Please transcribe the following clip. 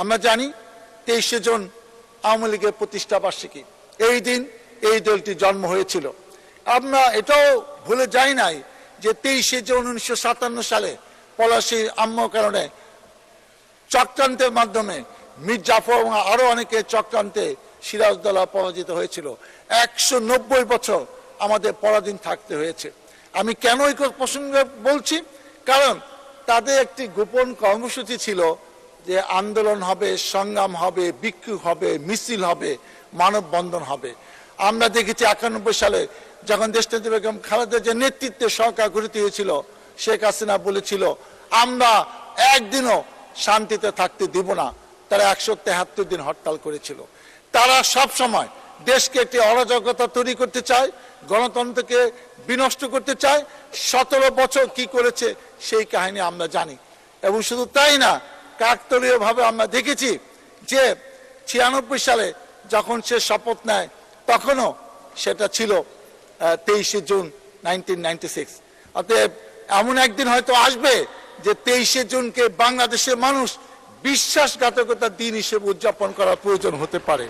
আমরা জানি 23শে জুন আওয়ামী লীগের প্রতিষ্ঠা বার্ষিকী, এই দিন এই দলটি জন্ম হয়েছিল। আমরা এটাও ভুলে যাই নাই যে 23শে জুন 1957 সালে পলাশীর আম্মার কারণে চক্রান্তের মাধ্যমে মীর জাফর এবং আরো অনেকের চক্রান্তে সিরাজউদ্দৌলা পরাজিত হয়েছিল। 190 বছর আমাদের পরাধীন থাকতে হয়েছে। আমি কেন এই প্রসঙ্গে বলছি, কারণ তাদের একটি গোপন কর্মসূচি ছিল যে আন্দোলন হবে, সংগ্রাম হবে, বিক্ষোভ হবে, মিছিল হবে, মানববন্ধন হবে। আমরা দেখেছি 91 সালে যখন দেশনেত্রী বেগম খালেদা জিয়ার নেতৃত্বে সরকার গঠিত হয়েছিল, শেখ হাসিনা বলেছিল আমরা একদিনও শান্তিতে থাকতে দিব না। তারা 173 দিন হরতাল করেছিল। তারা সব সময় দেশকে একটি অরাজকতা তৈরি করতে চায়, গণতন্ত্রকে বিনষ্ট করতে চায়। 17 বছর কি করেছে সেই কাহিনী আমরা জানি। এবং শুধু তাই না, কাকতালীয় ভাবে আমরা দেখেছি যে 96 সালে যখন সে শপথ নেয় তখনও সেটা ছিল 23শে জুন 1996। অতএব এমন একদিন হয়তো আসবে যে 23শে জুনকে বাংলাদেশের মানুষ বিশ্বাসঘাতকতার দিন হিসেবে উদযাপন করার প্রয়োজন হতে পারে।